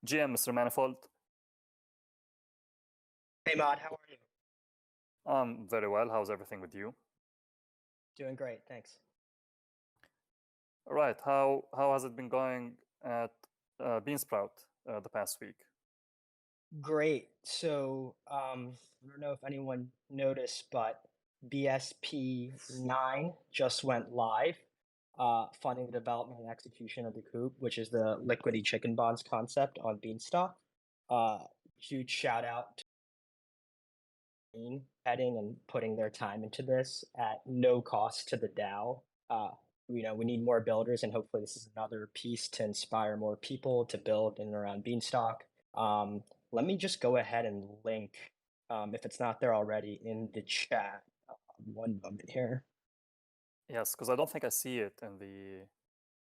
GM, Mr. Manifold. Hey, Mod, how are you? I'm very well. How's everything with you? Doing great, thanks. All right. How has it been going at Beansprout the past week? Great. So, I don't know if anyone noticed, but BSP 9 just went live, funding the development and execution of the Coop, which is the liquidity chicken bonds concept on Beanstalk. Huge shout out to heading and putting their time into this at no cost to the DAO. We need more builders, and hopefully this is another piece to inspire more people to build in and around Beanstalk. Let me just go ahead and link, if it's not there already, in the chat. One moment here. Yes, because I don't think I see it in the.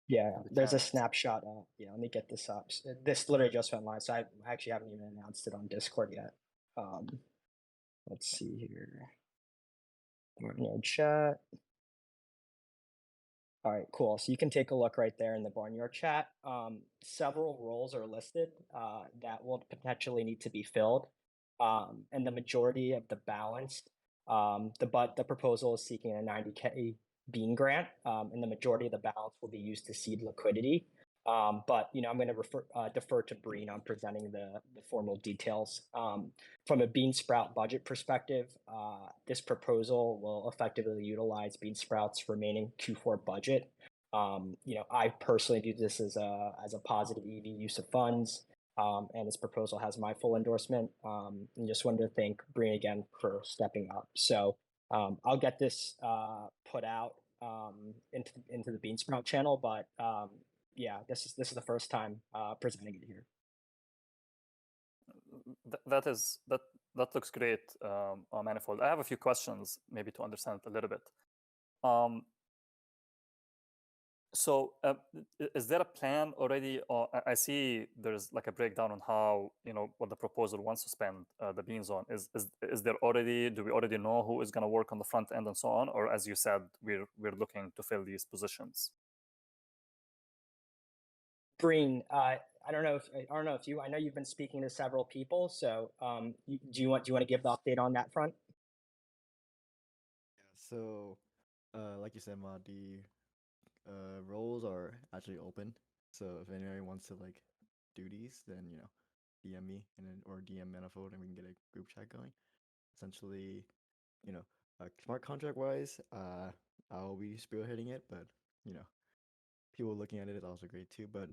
Yeah, in the there's a chat. snapshot. Yeah, let me get this up. This literally just went live, so I actually haven't even announced it on Discord yet. Let's see here. Barnyard chat. All right, cool. So you can take a look right there in the Barnyard chat. Several roles are listed that will potentially need to be filled. And the majority of the balance, the proposal is seeking a 90K Bean grant, and the majority of the balance will be used to seed liquidity. But I'm going to defer to Breen on presenting the formal details. From a Beansprout budget perspective, this proposal will effectively utilize Beansprout's remaining Q4 budget. I personally view this as a positive EV use of funds, and this proposal has my full endorsement. And just wanted to thank Breen again for stepping up. So I'll get this put out into the Beansprout channel, but yeah, this is the first time presenting it here. That looks great, Manifold. I have a few questions, maybe to understand it a little bit. So is there a plan already? Or I see there's like a breakdown on how, what the proposal wants to spend the beans on. Is there already, do we already know who is going to work on the front end and so on? Or as you said, we're looking to fill these positions? Breen, I know you've been speaking to several people. So do you want to give the update on that front? Yeah, so like you said, Ma, the roles are actually open. So if anyone wants to do these, then DM me or DM Manifold, and we can get a group chat going. Essentially, smart contract wise, I'll be spearheading it, but people looking at it is also great too. But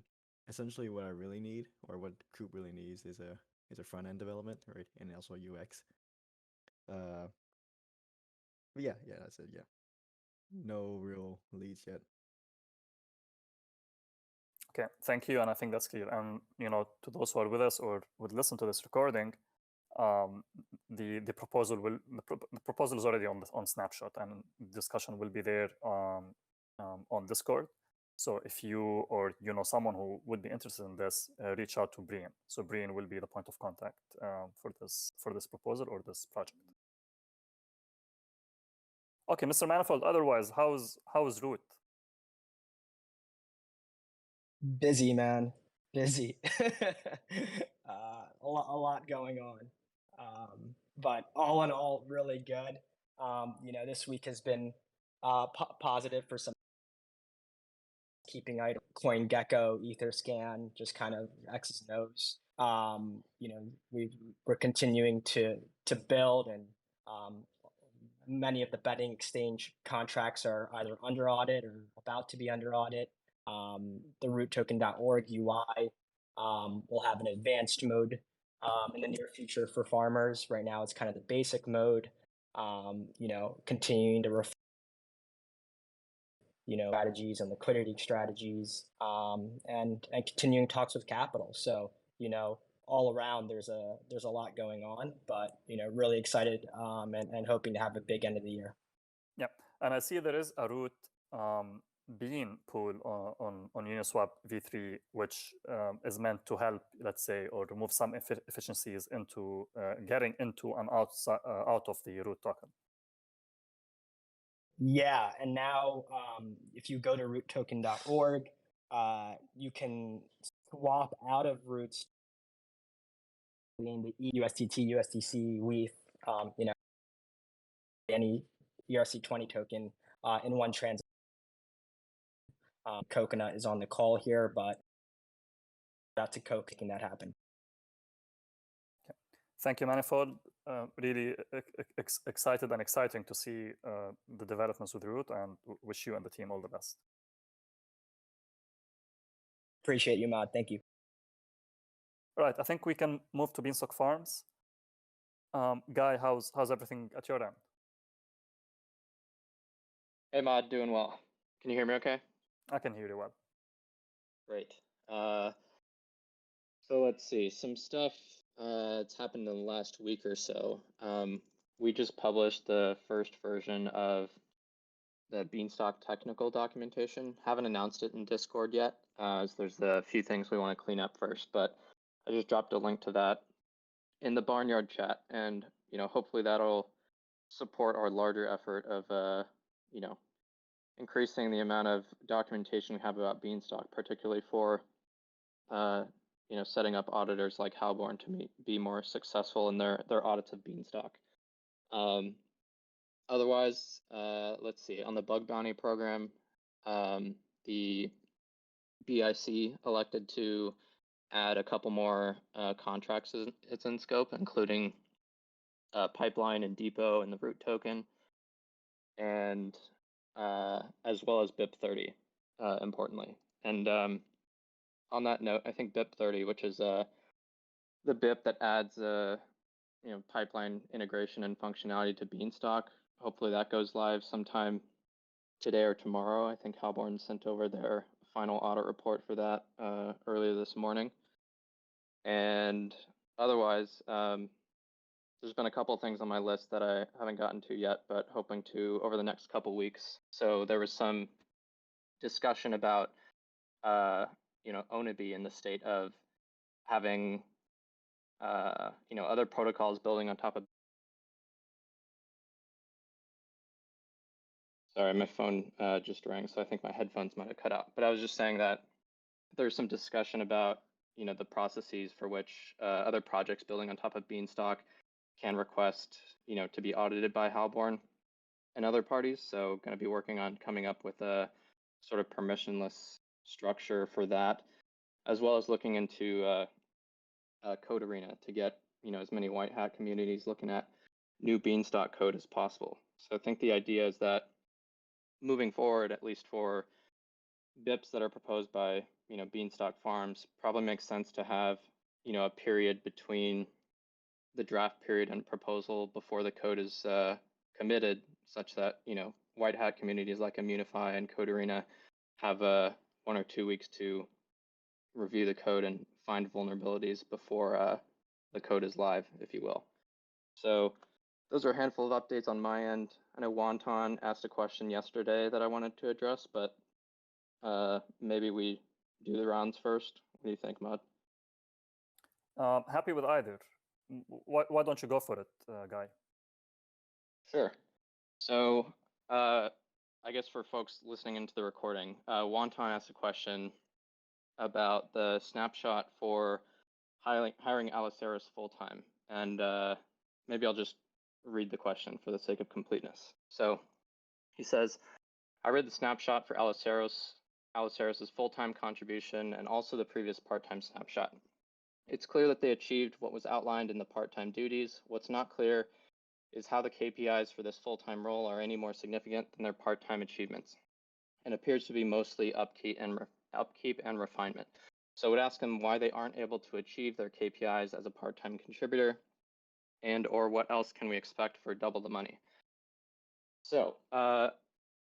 essentially, what I really need, or what Coop really needs, is a front end development, right, and also UX. But yeah, that's it. Yeah, no real leads yet. Okay, thank you, and I think that's clear. And to those who are with us or would listen to this recording, the proposal is already on Snapshot, and discussion will be there on Discord. So if you or someone who would be interested in this, reach out to Breen. So Breen will be the point of contact for this proposal or this project. Okay, Mr. Manifold. Otherwise, how's Root? Busy, man. Busy. A lot going on. But all in all, really good. This week has been positive for some keeping item CoinGecko, EtherScan, just kind of X's and O's. We're continuing to build, and many of the betting exchange contracts are either under audit or about to be under audit. The roottoken.org UI will have an advanced mode in the near future for farmers. Right now, it's kind of the basic mode. Continuing to strategies and liquidity strategies, and continuing talks with capital. So all around there's a lot going on, but really excited and hoping to have a big end of the year. Yeah, and I see there is a Root Bean pool on Uniswap v3, which is meant to help, let's say, or remove some efficiencies into getting into and out of the Root token. Yeah, and now if you go to roottoken.org, you can swap out of Root's being the USDT, USDC, WETH, any ERC20 token in one transaction. Coconut is on the call here, but out to Coke making that happen. Thank you, Manifold. Really excited and exciting to see the developments with Root, and wish you and the team all the best. Appreciate you, Mod. Thank you. All right, I think we can move to Beanstalk Farms. Guy, how's everything at your end? Hey, Mod, doing well. Can you hear me okay? I can hear you well. Great. So let's see, some stuff that's happened in the last week or so. We just published the first version of the Beanstalk technical documentation. Haven't announced it in Discord yet, as there's a few things we want to clean up first, but I just dropped a link to that in the Barnyard chat, and hopefully that'll support our larger effort of increasing the amount of documentation we have about Beanstalk, particularly for setting up auditors like Halborn to be more successful in their audits of Beanstalk. Otherwise, let's see, on the bug bounty program, the BIC elected to add a couple more contracts it's in scope, including Pipeline and Depot and the Root token, and as well as BIP30, importantly. And on that note, I think BIP30, which is the BIP that adds pipeline integration and functionality to Beanstalk, hopefully that goes live sometime today or tomorrow. I think Halborn sent over their final audit report for that earlier this morning. And otherwise, there's been a couple of things on my list that I haven't gotten to yet, but hoping to over the next couple weeks. So there was some discussion about Onabi in the state of having other protocols building on top of. Sorry, my phone just rang, so I think my headphones might have cut out. But I was just saying that there's some discussion about the processes for which other projects building on top of Beanstalk can request to be audited by Halborn and other parties. So going to be working on coming up with a sort of permissionless structure for that, as well as looking into Code Arena to get as many white hat communities looking at new Beanstalk code as possible. So I think the idea is that moving forward, at least for BIPs that are proposed by Beanstalk Farms, probably makes sense to have a period between the draft period and proposal before the code is committed, such that white hat communities like Immunify and Code Arena have 1 or 2 weeks to review the code and find vulnerabilities before the code is live, if you will. So those are a handful of updates on my end. I know Wonton asked a question yesterday that I wanted to address, but maybe we do the rounds first. What do you think, Mod? Happy with either. Why don't you go for it, Guy? Sure. So I guess for folks listening into the recording, Wonton asked a question about the snapshot for hiring Aliceros full-time. And maybe I'll just read the question for the sake of completeness. So he says, I read the snapshot for Aliceros' full-time contribution and also the previous part-time snapshot. It's clear that they achieved what was outlined in the part-time duties. What's not clear is how the KPIs for this full-time role are any more significant than their part-time achievements, and appears to be mostly upkeep and refinement. So I would ask them why they aren't able to achieve their KPIs as a part-time contributor, and or what else can we expect for double the money. So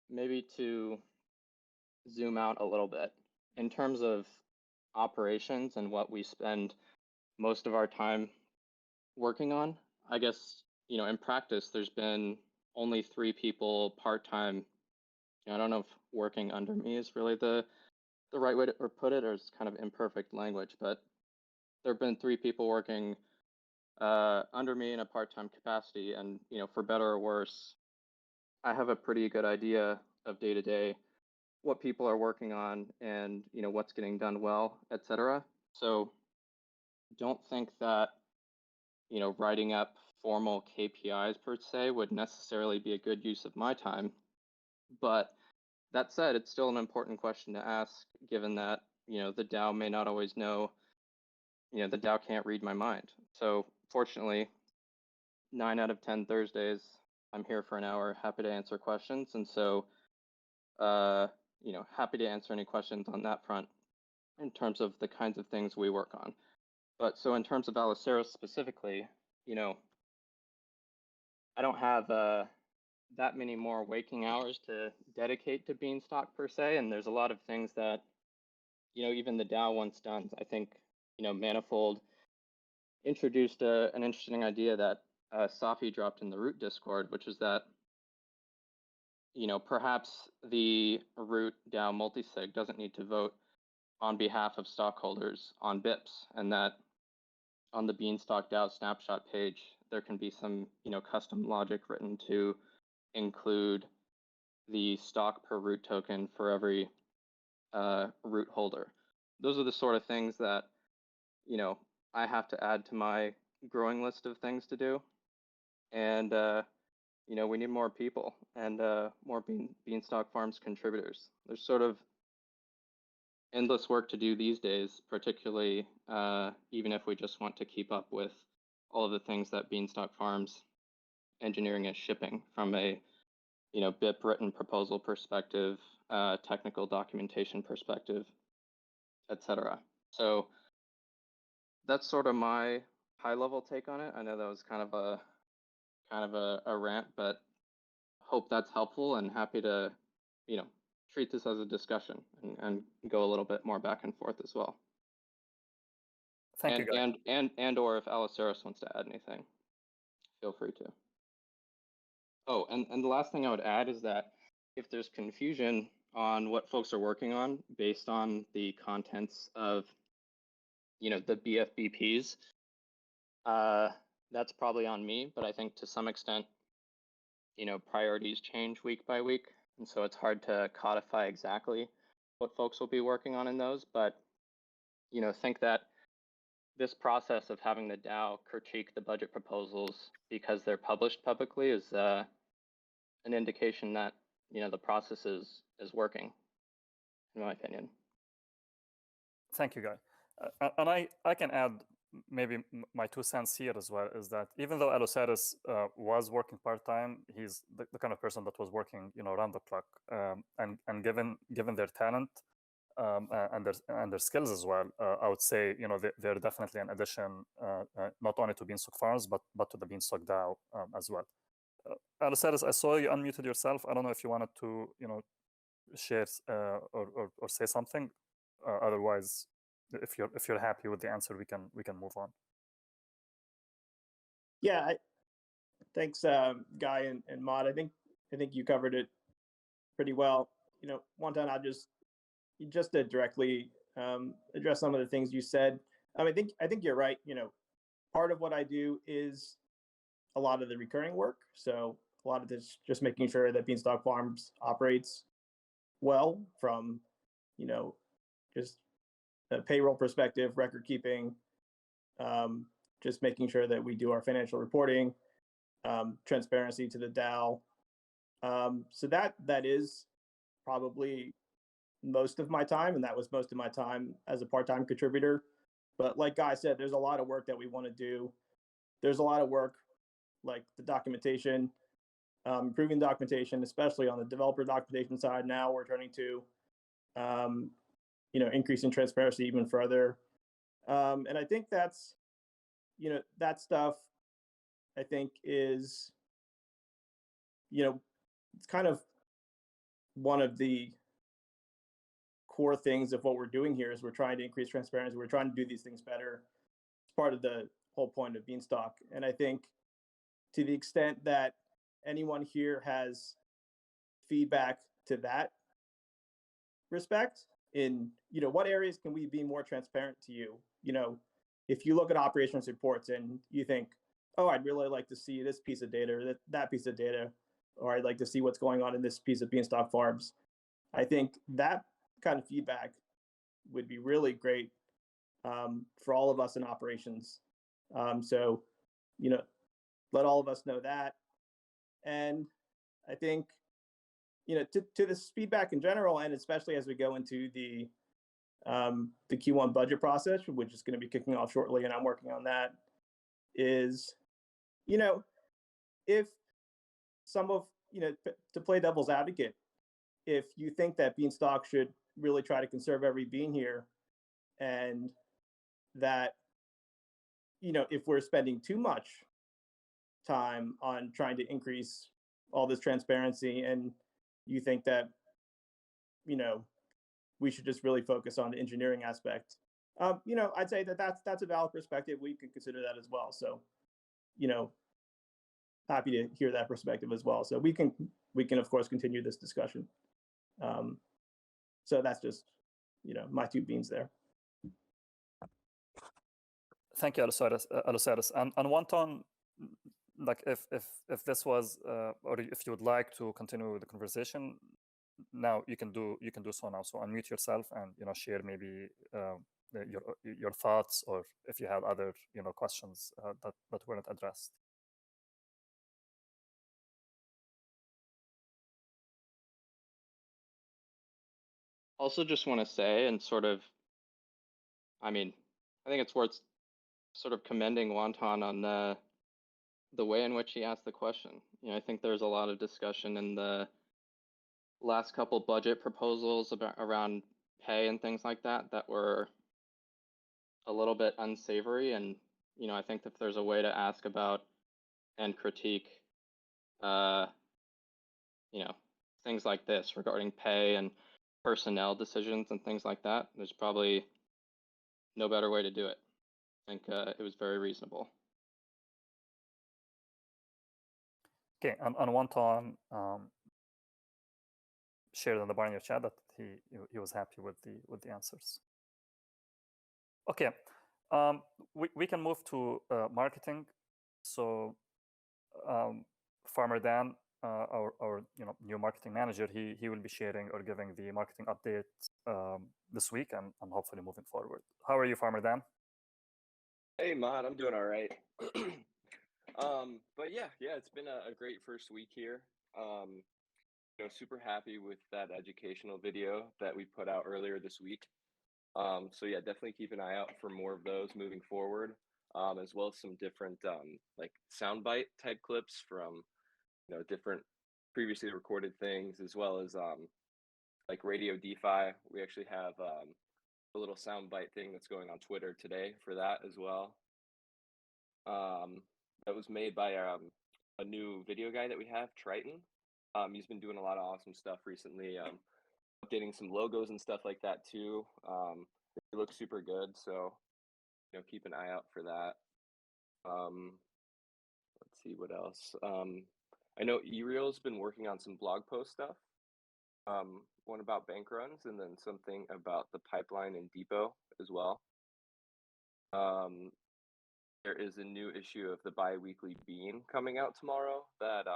maybe to zoom out a little bit, in terms of operations and what we spend most of our time working on, I guess, in practice, there's been only 3 people part-time. I don't know if working under me is really the right way to put it, or it's kind of imperfect language, but there have been 3 people working under me in a part-time capacity, and for better or worse, I have a pretty good idea of day-to-day what people are working on and what's getting done well, etc. So don't think that writing up formal KPIs per se would necessarily be a good use of my time. But that said, it's still an important question to ask, given that, the DAO may not always know, the DAO can't read my mind. So fortunately, 9 out of 10 Thursdays, I'm here for an hour, happy to answer questions. And so, happy to answer any questions on that front in terms of the kinds of things we work on. But so in terms of Aliceros specifically, I don't have that many more waking hours to dedicate to Beanstalk per se, and there's a lot of things that, even the DAO once done. I think, Manifold introduced an interesting idea that Safi dropped in the Root Discord, which is that, perhaps the Root DAO multisig doesn't need to vote on behalf of stockholders on BIPs, and that on the Beanstalk DAO snapshot page, there can be some, custom logic written to include the stock per root token for every root holder. Those are the sort of things that, I have to add to my growing list of things to do. And, we need more people and more Beanstalk Farms contributors. There's sort of endless work to do these days, particularly even if we just want to keep up with all of the things that Beanstalk Farms engineering is shipping from a BIP written proposal perspective, technical documentation perspective, etc. So that's sort of my high level take on it. I know that was kind of a rant, but hope that's helpful, and happy to treat this as a discussion and go a little bit more back and forth as well. Thank you, guys. And or if Aliceros wants to add anything, feel free to. Oh, and the last thing I would add is that if there's confusion on what folks are working on based on the contents of, the BFBPs, that's probably on me, but I think to some extent, priorities change week by week. And so it's hard to codify exactly what folks will be working on in those, but, think that this process of having the DAO critique the budget proposals because they're published publicly is an indication that the process is working, in my opinion. Thank you, Guy. And I can add maybe my 2 cents here as well, is that even though Aliceros was working part-time, he's the kind of person that was working around the clock, and given their talent and their skills as well, I would say they're definitely an addition, not only to Beanstalk Farms but to the Beanstalk DAO as well. Aliceros, I saw you unmuted yourself. I don't know if you wanted to share or say something. Otherwise, if you're happy with the answer, we can move on. Yeah, thanks, Guy and Maud. I think you covered it pretty well. Wonton, I'll just to directly address some of the things you said. I think you're right. Part of what I do is a lot of the recurring work. So a lot of this just making sure that Beanstalk Farms operates well from, just a payroll perspective, record keeping, just making sure that we do our financial reporting, transparency to the DAO. So that is probably most of my time, and that was most of my time as a part-time contributor. But like Guy said, there's a lot of work that we want to do. There's a lot of work like the documentation, improving documentation, especially on the developer documentation side. Now we're turning to, increasing transparency even further. And I think that's, that stuff, I think is, it's kind of one of the core things of what we're doing here is we're trying to increase transparency. We're trying to do these things better. It's part of the whole point of Beanstalk. And I think to the extent that anyone here has feedback to that respect in, what areas can we be more transparent to you? If you look at operations reports and you think, oh, I'd really like to see this piece of data or that piece of data, or I'd like to see what's going on in this piece of Beanstalk Farms. I think that kind of feedback would be really great for all of us in operations. So let all of us know that. And I think, to this feedback in general, and especially as we go into the Q1 budget process, which is going to be kicking off shortly, and I'm working on that, is, if some of, to play devil's advocate, if you think that Beanstalk should really try to conserve every bean here, and that, if we're spending too much time on trying to increase all this transparency, and you think that, we should just really focus on the engineering aspect, I'd say that's a valid perspective. We could consider that as well. So, happy to hear that perspective as well. So we can of course continue this discussion. So that's just, my 2 beans there. Thank you, Aluceris. And Wanton, like if this was or if you would like to continue the conversation, now you can do so now. So unmute yourself and share maybe your thoughts, or if you have other questions that weren't addressed. Also, just want to say, and sort of, I think it's worth sort of commending Wanton on the way in which he asked the question. I think there's a lot of discussion in the last couple budget proposals around pay and things like that were a little bit unsavory. And, I think if there's a way to ask about and critique, things like this regarding pay and personnel decisions and things like that, there's probably no better way to do it. I think it was very reasonable. Okay, and Wanton shared in the Barnier chat that he was happy with the answers. Okay, we can move to marketing. So Farmer Dan, our new marketing manager, he will be sharing or giving the marketing update this week and hopefully moving forward. How are you, Farmer Dan? Hey, Mod, I'm doing all right. But yeah, it's been a great first week here. Super happy with that educational video that we put out earlier this week. So yeah, definitely keep an eye out for more of those moving forward, as well as some different like soundbite type clips from different previously recorded things, as well as like Radio DeFi. We actually have a little soundbite thing that's going on Twitter today for that as well. That was made by a new video guy that we have, Triton. He's been doing a lot of awesome stuff recently, updating some logos and stuff like that too. It looks super good, so keep an eye out for that. Let's see what else. I know Ereal's been working on some blog post stuff. One about bank runs, and then something about the pipeline in Depot as well. There is a new issue of the bi-weekly Bean coming out tomorrow that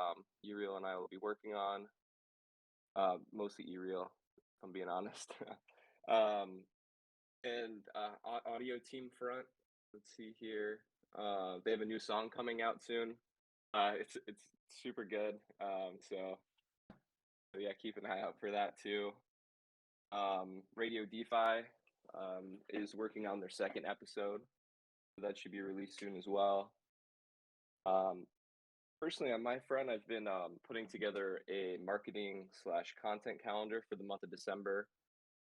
Ereal and I will be working on. Mostly Ereal, if I'm being honest. And audio team front, let's see here. They have a new song coming out soon. It's super good. So yeah, keep an eye out for that too. Radio DeFi is working on their second episode. That should be released soon as well. Personally, on my front, I've been putting together a marketing/content calendar for the month of December.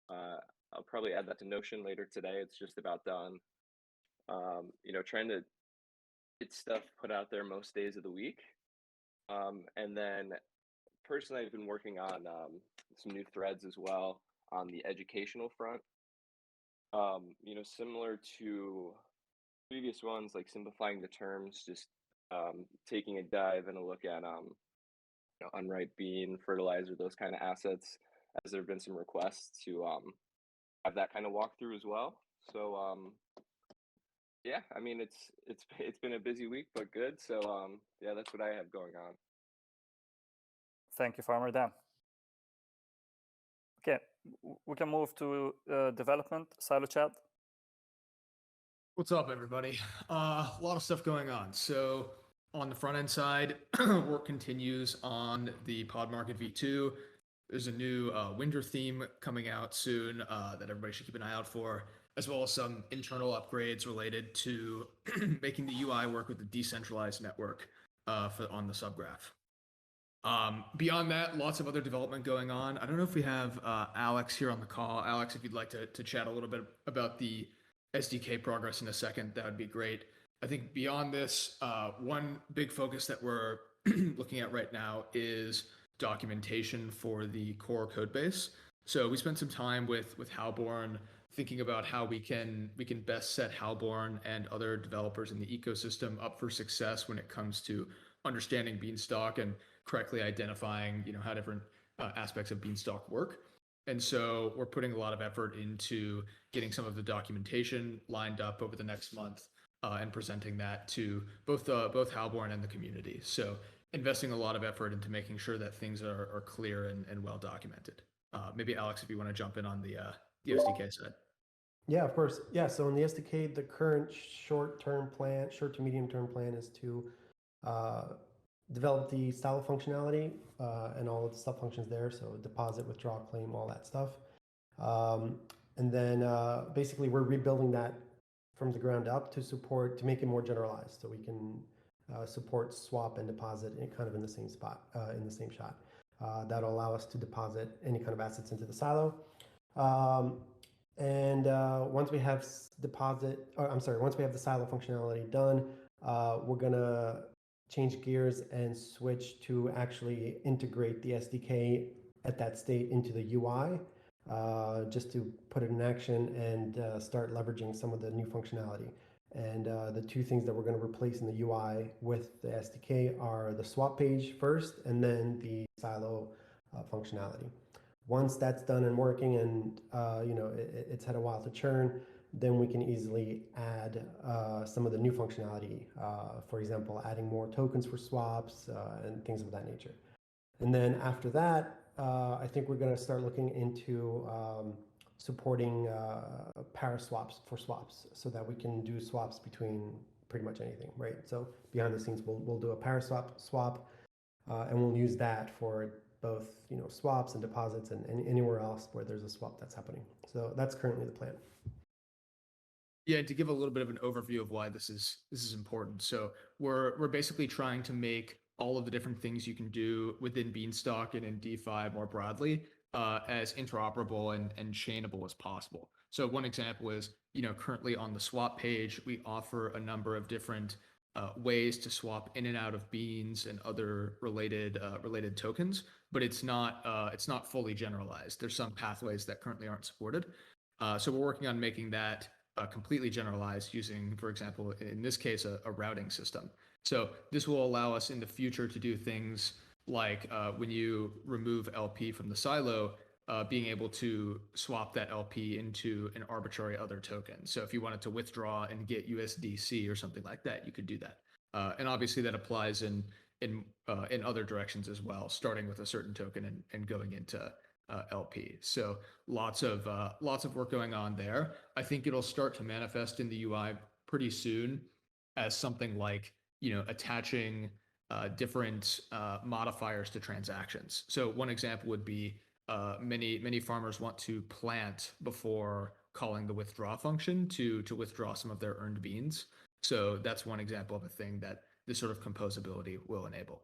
I'll probably add that to Notion later today. It's just about done. Trying to get stuff put out there most days of the week. And then personally, I've been working on some new threads as well on the educational front. Similar to previous ones, like simplifying the terms, just taking a dive and a look at unripe bean, fertilizer, those kind of assets, as there have been some requests to have that kind of walkthrough as well. So yeah, it's been a busy week, but good. So yeah, that's what I have going on. Thank you, Farmer Dan. Okay, we can move to development. Silo chat. What's up, everybody? A lot of stuff going on. So on the front end side, work continues on the Pod Market V2. There's a new winter theme coming out soon that everybody should keep an eye out for, as well as some internal upgrades related to making the UI work with the decentralized network on the subgraph. Beyond that, lots of other development going on. I don't know if we have Alex here on the call. Alex, if you'd like to chat a little bit about the SDK progress in a second, that would be great. I think beyond this, one big focus that we're looking at right now is documentation for the core code base. So we spent some time with Halborn thinking about how we can best set Halborn and other developers in the ecosystem up for success when it comes to understanding Beanstalk and correctly identifying, how different aspects of Beanstalk work. And so we're putting a lot of effort into getting some of the documentation lined up over the next month and presenting that to both Halborn and the community. So investing a lot of effort into making sure that things are clear and well documented. Maybe Alex, if you want to jump in on the SDK side. Yeah, of course. Yeah, so in the SDK, the current short to medium term plan is to develop the style functionality and all of the sub functions there. So deposit, withdraw, claim, all that stuff. And then basically we're rebuilding that from the ground up to make it more generalized. So we can support swap and deposit kind of in the same spot, in the same shot. That'll allow us to deposit any kind of assets into the silo. And once we have once we have the silo functionality done, we're gonna change gears and switch to actually integrate the SDK at that state into the UI, just to put it in action and start leveraging some of the new functionality. And the two things that we're going to replace in the UI with the SDK are the swap page first, and then the silo functionality. Once that's done and working, and it's had a while to churn, then we can easily add some of the new functionality. For example, adding more tokens for swaps and things of that nature. And then after that, I think we're going to start looking into supporting paraswaps for swaps, so that we can do swaps between pretty much anything, right? So behind the scenes, we'll do a paraswap swap, and we'll use that for both swaps and deposits and anywhere else where there's a swap that's happening. So that's currently the plan. Yeah, and to give a little bit of an overview of why this is important. So we're basically trying to make all of the different things you can do within Beanstalk and in DeFi more broadly as interoperable and chainable as possible. So one example is, currently on the swap page, we offer a number of different ways to swap in and out of beans and other related tokens, but it's not fully generalized. There's some pathways that currently aren't supported. So we're working on making that completely generalized using, for example, in this case, a routing system. So this will allow us in the future to do things like when you remove LP from the silo, being able to swap that LP into an arbitrary other token. So if you wanted to withdraw and get USDC or something like that, you could do that. And obviously that applies in other directions as well, starting with a certain token and going into LP. So lots of work going on there. I think it'll start to manifest in the UI pretty soon as something like, attaching different modifiers to transactions. So one example would be many farmers want to plant before calling the withdraw function to withdraw some of their earned beans. So that's one example of a thing that this sort of composability will enable.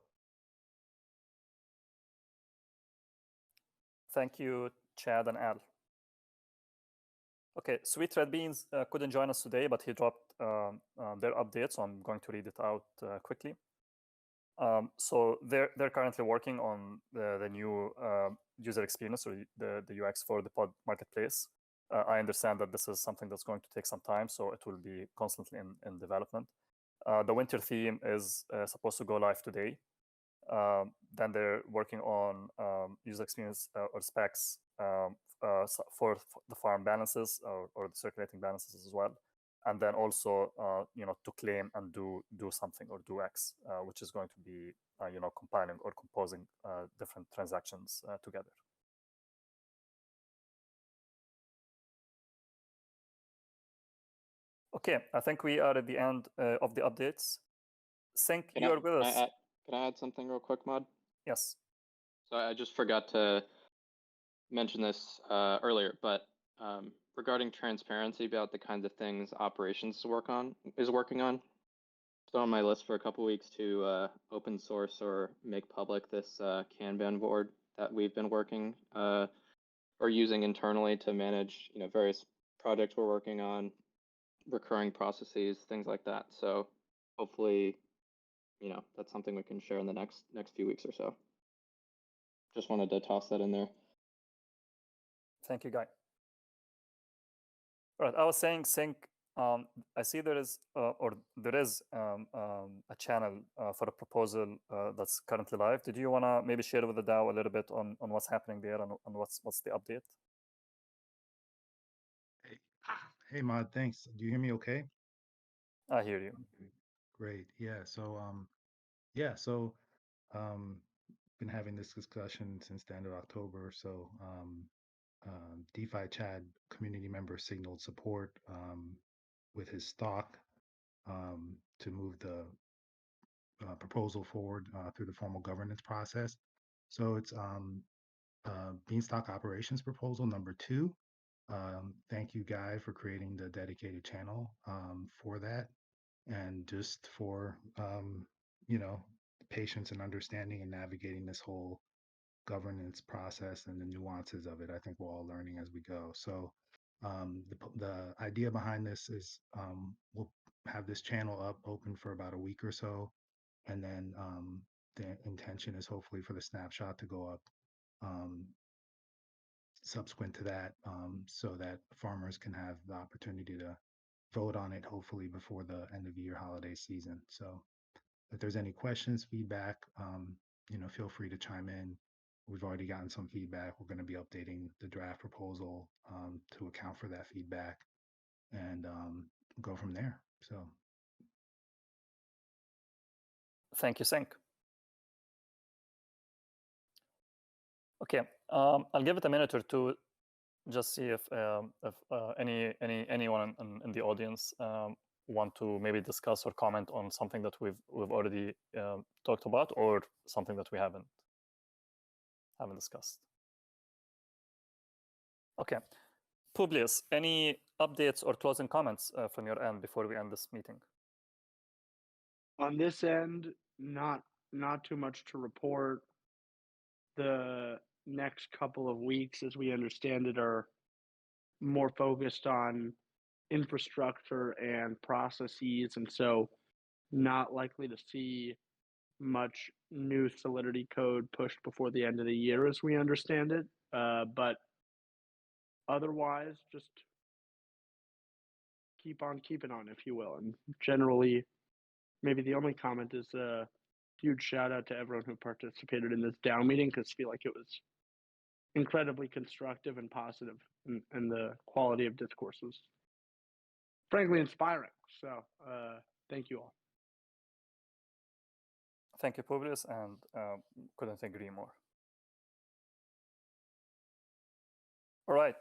Thank you, Chad and Al. Okay, Sweet Red Beans couldn't join us today, but he dropped their updates, so I'm going to read it out quickly. So they're currently working on the new user experience, or the UX for the pod marketplace. I understand that this is something that's going to take some time, so it will be constantly in development. The winter theme is supposed to go live today. Then they're working on user experience or specs for the farm balances or the circulating balances as well. And then also, to claim and do something or do X, which is going to be, compiling or composing different transactions together. Okay, I think we are at the end of the updates. Sync, you are with us. Can I add something real quick, Mod? Yes. So I just forgot to mention this earlier, but regarding transparency about the kinds of things operations is working on. It's on my list for a couple weeks to open source or make public this Kanban board that we've been working or using internally to manage, various projects we're working on, recurring processes, things like that. So hopefully, that's something we can share in the next few weeks or so. Just wanted to toss that in there. Thank you, Guy. All right, I was saying sync. I see there is a channel for a proposal that's currently live. Did you want to maybe share with the DAO a little bit on what's happening there and what's the update? Hey, Mod, thanks. Do you hear me okay? I hear you. Great. Yeah. So, been having this discussion since the end of October. So, DeFi Chad community member signaled support with his stock to move the proposal forward through the formal governance process. So it's Beanstalk operations proposal number 2. Thank you, Guy, for creating the dedicated channel for that, and just for patience and understanding and navigating this whole governance process and the nuances of it. I think we're all learning as we go. So the idea behind this is we'll have this channel up open for about a week or so, and then the intention is hopefully for the snapshot to go up subsequent to that, so that farmers can have the opportunity to vote on it hopefully before the end of the year holiday season. So if there's any questions, feedback, feel free to chime in. We've already gotten some feedback. We're going to be updating the draft proposal to account for that feedback, and go from there. So thank you, Sync. Okay, I'll give it a minute or two, just see if anyone in the audience want to maybe discuss or comment on something that we've already talked about, or something that we haven't discussed. Okay, Publius, any updates or closing comments from your end before we end this meeting? On this end, not too much to report. The next couple of weeks, as we understand it, are more focused on infrastructure and processes, and so not likely to see much new Solidity code pushed before the end of the year, as we understand it. But otherwise, just keep on keeping on, if you will. And generally, maybe the only comment is a huge shout out to everyone who participated in this DAO meeting, because I feel like it was incredibly constructive and positive, and the quality of discourse was frankly inspiring. So thank you all. Thank you, Publius, and couldn't agree more. All right,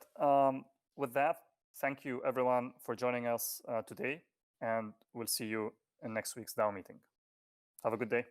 with that, thank you everyone for joining us today, and we'll see you in next week's DAO meeting. Have a good day.